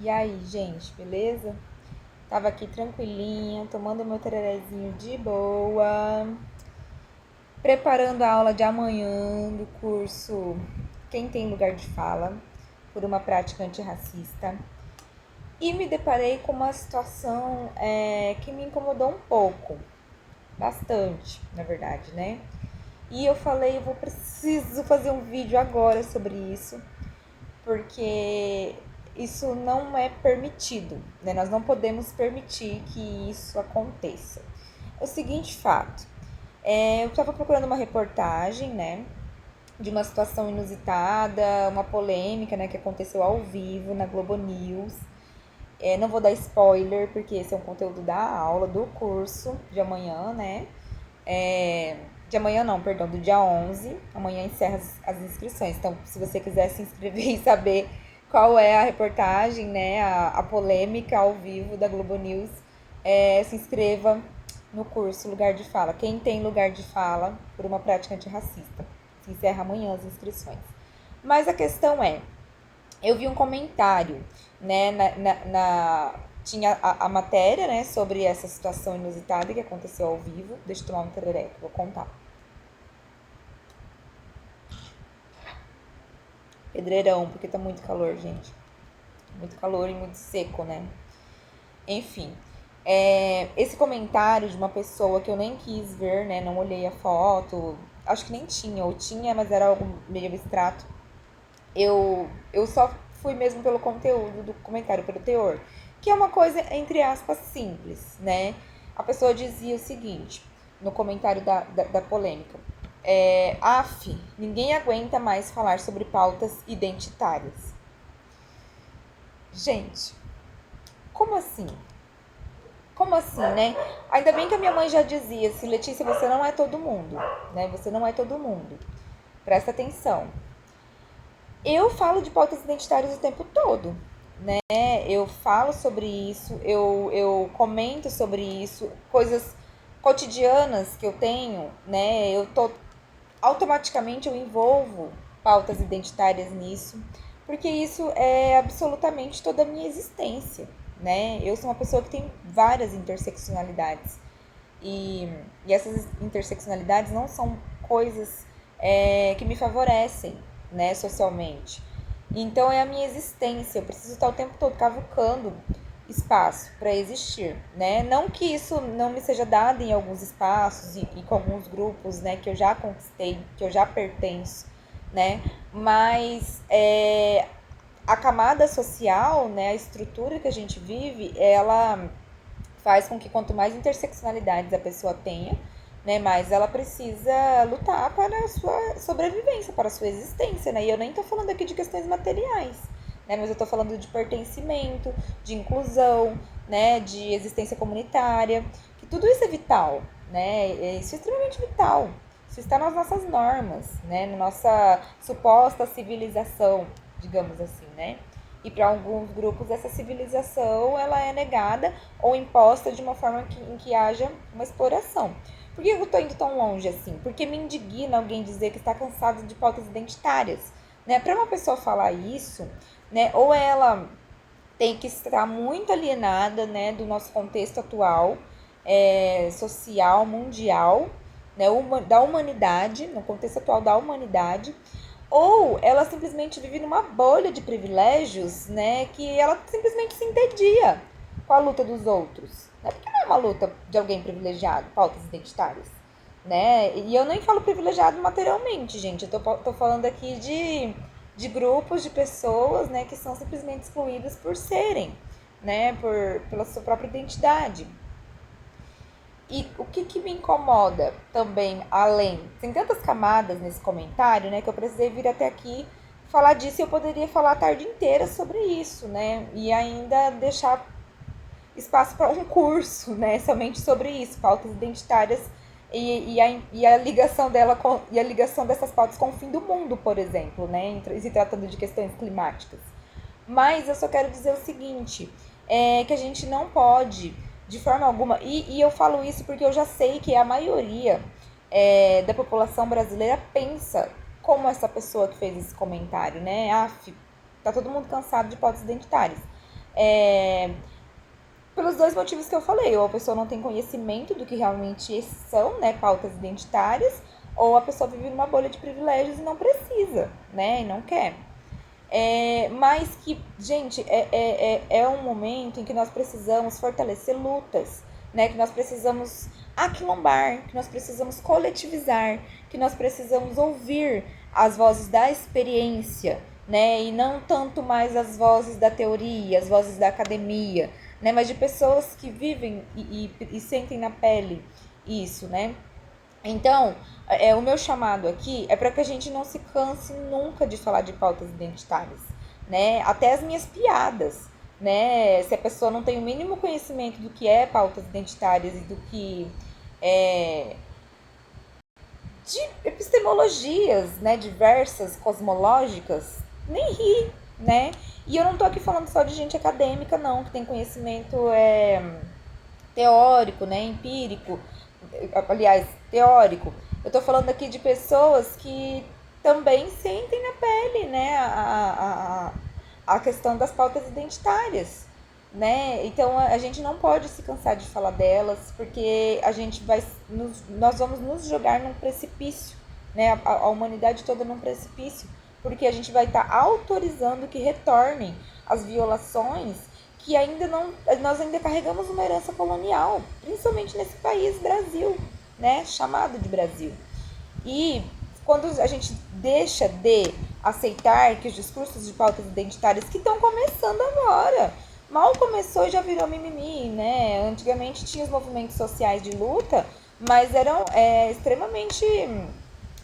E aí, gente, beleza? Tava aqui tranquilinha, tomando meu tererezinho de boa, preparando a aula de amanhã do curso Quem Tem Lugar de Fala, por uma prática antirracista. E me deparei com uma situação que me incomodou um pouco, bastante, na verdade, né? E eu falei, preciso fazer um vídeo agora sobre isso, porque isso não é permitido, né? Nós não podemos permitir que isso aconteça. É o seguinte fato, eu estava procurando uma reportagem, né, de uma situação inusitada, uma polêmica, né, que aconteceu ao vivo na Globo News. Não vou dar spoiler, porque esse é um conteúdo da aula, do curso de amanhã, né? De amanhã não, perdão, do dia 11. Amanhã encerra as inscrições. Então, se você quiser se inscrever e saber qual é a reportagem, né, a polêmica ao vivo da Globo News, se inscreva no curso Lugar de Fala. Quem tem lugar de fala por uma prática antirracista. Se encerra amanhã as inscrições. Mas a questão é, eu vi um comentário, né, tinha a matéria, né, sobre essa situação inusitada que aconteceu ao vivo. Deixa eu tomar um tereré que eu vou contar. Pedreirão, porque tá muito calor, gente. Muito calor e muito seco, né? Enfim, esse comentário de uma pessoa que eu nem quis ver, né, não olhei a foto, acho que nem tinha, ou tinha, mas era algo meio abstrato. Eu só fui mesmo pelo conteúdo do comentário, pelo teor, que é uma coisa, entre aspas, simples, né? A pessoa dizia o seguinte, no comentário da polêmica, ninguém aguenta mais falar sobre pautas identitárias. Gente, como assim? Como assim, né? Ainda bem que a minha mãe já dizia assim, Letícia, você não é todo mundo, né? Você não é todo mundo. Presta atenção. Eu falo de pautas identitárias o tempo todo, né? Eu falo sobre isso, eu comento sobre isso, coisas cotidianas que eu tenho, né? Automaticamente eu envolvo pautas identitárias nisso, porque isso é absolutamente toda a minha existência, né? Eu sou uma pessoa que tem várias interseccionalidades e essas interseccionalidades não são coisas que me favorecem, né, socialmente. Então é a minha existência, eu preciso estar o tempo todo cavucando espaço para existir, né? Não que isso não me seja dado em alguns espaços e com alguns grupos, né, que eu já conquistei, que eu já pertenço, né? Mas a camada social, né, a estrutura que a gente vive, ela faz com que quanto mais interseccionalidades a pessoa tenha, né, mais ela precisa lutar para a sua sobrevivência, para a sua existência, né? E eu nem tô falando aqui de questões materiais, né, mas eu tô falando de pertencimento, de inclusão, né, de existência comunitária, que tudo isso é vital, né? Isso é extremamente vital. Isso está nas nossas normas, né, na nossa suposta civilização, digamos assim, né? E para alguns grupos essa civilização ela é negada ou imposta de uma forma em que haja uma exploração. Por que eu estou indo tão longe assim? Porque me indigna alguém dizer que está cansado de pautas identitárias. Né? Para uma pessoa falar isso, né, ou ela tem que estar muito alienada, né, do nosso contexto atual, social, mundial, né, da humanidade, no contexto atual da humanidade, ou ela simplesmente vive numa bolha de privilégios, né, que ela simplesmente se entedia com a luta dos outros, né, porque não é uma luta de alguém privilegiado, pautas identitárias, né, e eu nem falo privilegiado materialmente, gente, eu tô falando aqui de grupos de pessoas, né, que são simplesmente excluídas por serem, né, pela sua própria identidade. E o que me incomoda também, além, tem tantas camadas nesse comentário, né, que eu precisei vir até aqui falar disso e eu poderia falar a tarde inteira sobre isso, né, e ainda deixar espaço para um curso, né, somente sobre isso, pautas identitárias e a ligação dela e a ligação dessas pautas com o fim do mundo, por exemplo, né, se tratando de questões climáticas. Mas eu só quero dizer o seguinte, que a gente não pode, de forma alguma, e eu falo isso porque eu já sei que a maioria da população brasileira pensa como essa pessoa que fez esse comentário, né? Tá todo mundo cansado de pautas identitárias. Pelos dois motivos que eu falei, ou a pessoa não tem conhecimento do que realmente são, né, pautas identitárias, ou a pessoa vive numa bolha de privilégios e não precisa, né, e não quer. Mas que, gente, é um momento em que nós precisamos fortalecer lutas, né, que nós precisamos aquilombar, que nós precisamos coletivizar, que nós precisamos ouvir as vozes da experiência, né, e não tanto mais as vozes da teoria, as vozes da academia, né, mas de pessoas que vivem e sentem na pele isso, né. Então, o meu chamado aqui é para que a gente não se canse nunca de falar de pautas identitárias, né? Até as minhas piadas, né? Se a pessoa não tem o mínimo conhecimento do que é pautas identitárias e do que é de epistemologias, né, diversas, cosmológicas, nem ri, né? E eu não tô aqui falando só de gente acadêmica, não, que tem conhecimento teórico, né, empírico, aliás, teórico. Eu tô falando aqui de pessoas que também sentem na pele, né, a questão das pautas identitárias, né? Então a gente não pode se cansar de falar delas, porque a gente nós vamos nos jogar num precipício, né? A humanidade toda num precipício, porque a gente vai estar autorizando que retornem as violações que ainda não, nós ainda carregamos uma herança colonial, principalmente nesse país Brasil, né? Chamado de Brasil. E quando a gente deixa de aceitar que os discursos de pautas identitárias que estão começando agora, mal começou e já virou mimimi, né? Antigamente tinha os movimentos sociais de luta, mas eram extremamente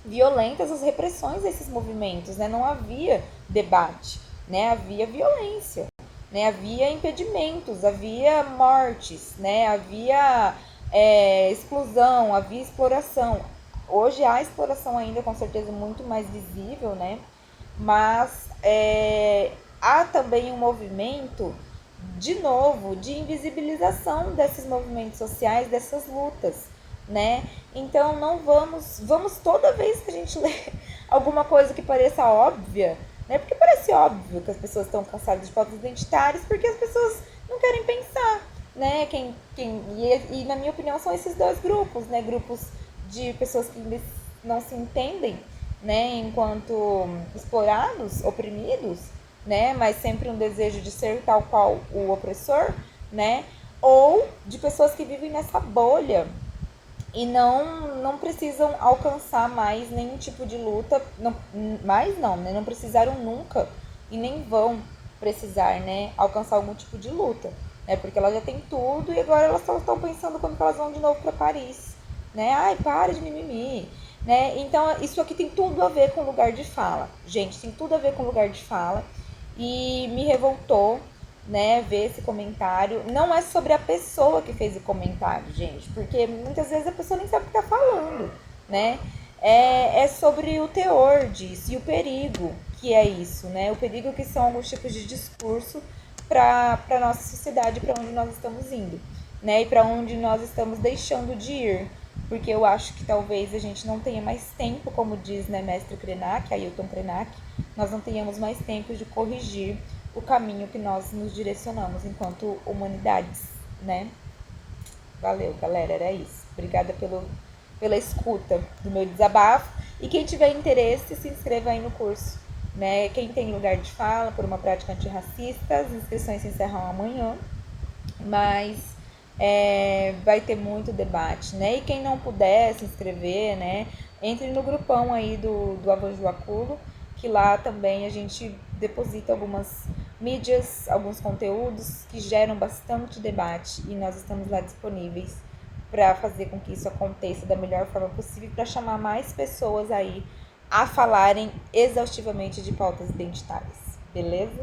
violentas as repressões desses movimentos, né? Não havia debate, né? Havia violência, né? Havia impedimentos, havia mortes, né? Havia exclusão, havia exploração. Hoje há exploração ainda, com certeza, muito mais visível, né? Mas há também um movimento, de novo, de invisibilização desses movimentos sociais, dessas lutas, né? Então não vamos toda vez que a gente lê alguma coisa que pareça óbvia, né? Porque parece óbvio que as pessoas estão cansadas de pautas identitárias, porque as pessoas não querem pensar, né? E na minha opinião são esses dois grupos, né? Grupos de pessoas que não se entendem, né? Enquanto explorados, oprimidos, né? Mas sempre um desejo de ser tal qual o opressor, né? Ou de pessoas que vivem nessa bolha e não precisam alcançar mais nenhum tipo de luta, não, né? Não precisaram nunca e nem vão precisar, né, alcançar algum tipo de luta, né? Porque elas já têm tudo e agora elas só estão pensando quando elas vão de novo para Paris, né? Ai, para de mimimi, né? Então isso aqui tem tudo a ver com lugar de fala, gente, tem tudo a ver com lugar de fala e me revoltou, né, ver esse comentário. Não é sobre a pessoa que fez o comentário, gente, porque muitas vezes a pessoa nem sabe o que tá falando, né? É sobre o teor disso e o perigo que é isso, né? O perigo que são alguns tipos de discurso para nossa sociedade, para onde nós estamos indo, né? E para onde nós estamos deixando de ir. Porque eu acho que talvez a gente não tenha mais tempo, como diz, né, mestre Krenak, Ailton Krenak, nós não tenhamos mais tempo de corrigir o caminho que nós nos direcionamos enquanto humanidades, né? Valeu, galera, era isso. Obrigada pela escuta do meu desabafo. E quem tiver interesse, se inscreva aí no curso, né? Quem tem lugar de fala por uma prática antirracista, as inscrições se encerram amanhã, mas vai ter muito debate, né? E quem não puder se inscrever, né? Entre no grupão aí do Avanjuaculo, que lá também a gente deposita algumas mídias, alguns conteúdos que geram bastante debate e nós estamos lá disponíveis para fazer com que isso aconteça da melhor forma possível, para chamar mais pessoas aí a falarem exaustivamente de pautas identitárias, beleza?